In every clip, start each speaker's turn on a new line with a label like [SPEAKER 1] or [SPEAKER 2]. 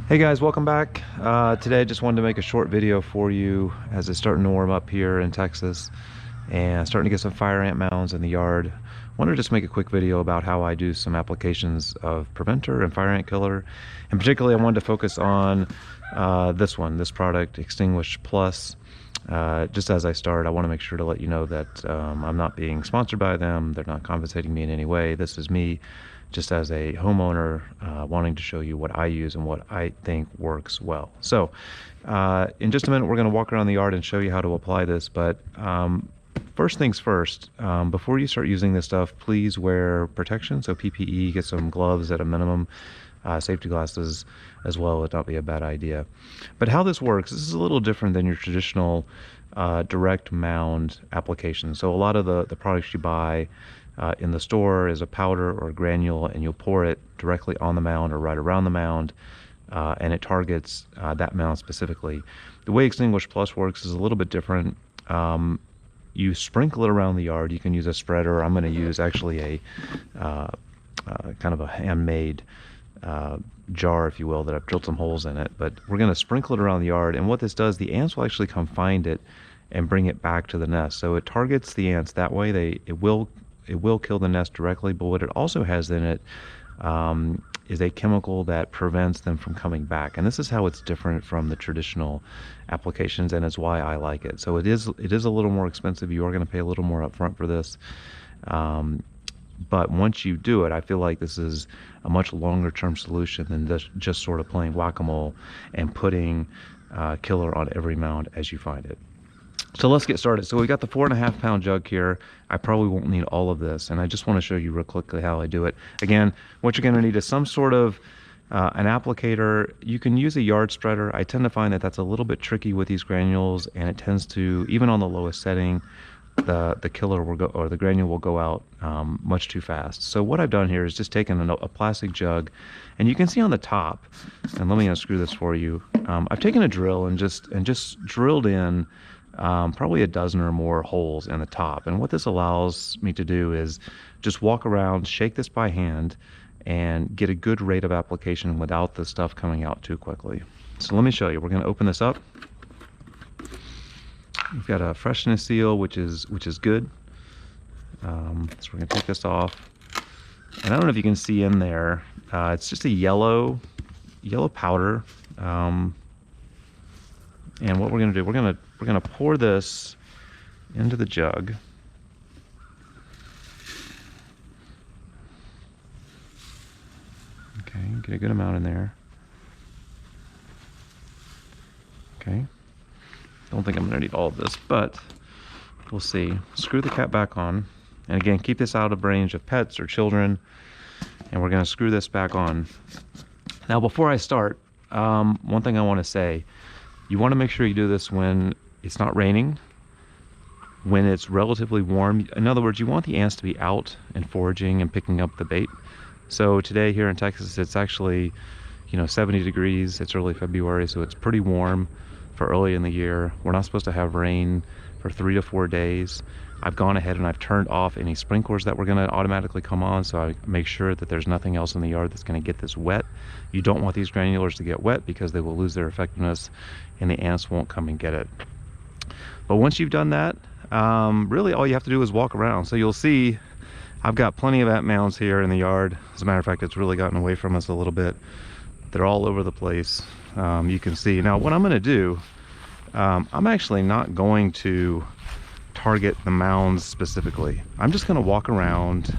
[SPEAKER 1] Hey guys, welcome back. Today I just wanted to make a short video for you as it's starting to warm up here in Texas and starting to get some fire ant mounds in the yard. Wanted to just make a quick video about how I do some applications of preventer and fire ant killer. And particularly I wanted to focus on this product, Extinguish Plus. Just as I start, I want to make sure to let you know that I'm not being sponsored by them. They're not compensating me in any way. This is me just as a homeowner wanting to show you what I use and what I think works well. So in just a minute, we're going to walk around the yard and show you how to apply this. But first things first, before you start using this stuff, please wear protection. So PPE, get some gloves at a minimum. Safety glasses as well would not be a bad idea. But how this works, this is a little different than your traditional direct mound application. So a lot of the products you buy in the store is a powder or a granule, and you'll pour it directly on the mound or right around the mound, and it targets that mound specifically. The way Extinguish Plus works is a little bit different. You sprinkle it around the yard. You can use a spreader. I'm going to use actually a kind of a handmade jar, if you will, that I've drilled some holes in it. But we're going to sprinkle it around the yard, and what this does, the ants will actually come find it and bring it back to the nest. So it targets the ants that way. It will kill the nest directly, but what it also has in it is a chemical that prevents them from coming back. And this is how it's different from the traditional applications, and it's why I like it. So it is a little more expensive. You are going to pay a little more upfront for this. But once you do it, I feel like this is a much longer term solution than just sort of playing whack-a-mole and putting killer on every mound as you find it. So let's get started. So we got the 4.5 pound jug here. I probably won't need all of this, and I just want to show you real quickly how I do it. Again, what you're going to need is some sort of an applicator. You can use a yard spreader. I tend to find that that's a little bit tricky with these granules, and it tends to, even on the lowest setting, the killer will go, or the granule will go out much too fast. So what I've done here is just taken a plastic jug, and you can see on the top, and let me unscrew this for you. I've taken a drill and just drilled in probably a dozen or more holes in the top. And what this allows me to do is just walk around, shake this by hand, and get a good rate of application without the stuff coming out too quickly. So let me show you. We're going to open this up. We've got a freshness seal, which is good. So we're going to take this off. And I don't know if you can see in there. It's just a yellow powder. And what we're going to do, we're going to pour this into the jug. Okay, get a good amount in there. Okay. Don't think I'm going to need all of this, but we'll see. Screw the cap back on. And again, keep this out of range of pets or children. And we're going to screw this back on. Now, before I start, one thing I want to say, you want to make sure you do this when it's not raining, when it's relatively warm. In other words, you want the ants to be out and foraging and picking up the bait. So today here in Texas, it's actually, 70 degrees. It's early February, so it's pretty warm for early in the year. We're not supposed to have rain for 3 to 4 days. I've gone ahead and I've turned off any sprinklers that were going to automatically come on, so I make sure that there's nothing else in the yard that's going to get this wet. You don't want these granulars to get wet because they will lose their effectiveness and the ants won't come and get it. But once you've done that, really all you have to do is walk around. So you'll see I've got plenty of ant mounds here in the yard. As a matter of fact, it's really gotten away from us a little bit. They're all over the place. You can see. Now what I'm going to do, I'm actually not going to target the mounds specifically. I'm just going to walk around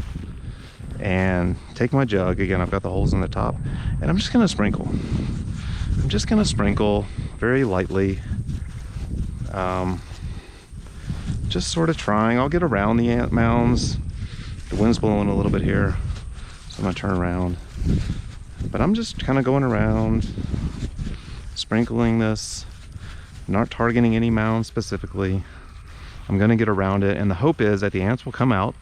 [SPEAKER 1] and take my jug. Again, I've got the holes in the top, and I'm just going to sprinkle. I'm just going to sprinkle very lightly. Just sort of trying. I'll get around the ant mounds. The wind's blowing a little bit here, so I'm going to turn around. But I'm just kind of going around, sprinkling this, not targeting any mound specifically. I'm going to get around it, and the hope is that the ants will come out.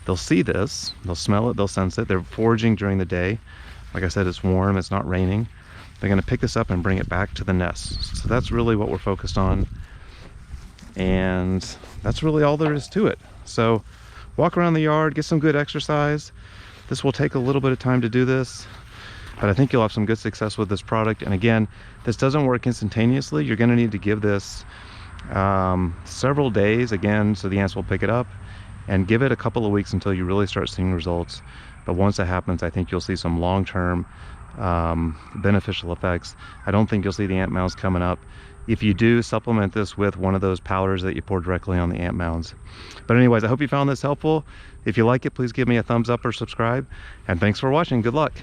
[SPEAKER 1] They'll see this, they'll smell it, they'll sense it. They're foraging during the day. Like I said, it's warm, it's not raining. They're going to pick this up and bring it back to the nest. So that's really what we're focused on, and that's really all there is to it. So walk around the yard, get some good exercise. This will take a little bit of time to do this. but I think you'll have some good success with this product. And again, this doesn't work instantaneously. You're going to need to give this several days again, so the ants will pick it up, and give it a couple of weeks until you really start seeing results. But once that happens, I think you'll see some long-term beneficial effects. I don't think you'll see the ant mounds coming up. If you do, supplement this with one of those powders that you pour directly on the ant mounds. But anyways, I hope you found this helpful. If you like it, please give me a thumbs up or subscribe, and thanks for watching. Good luck.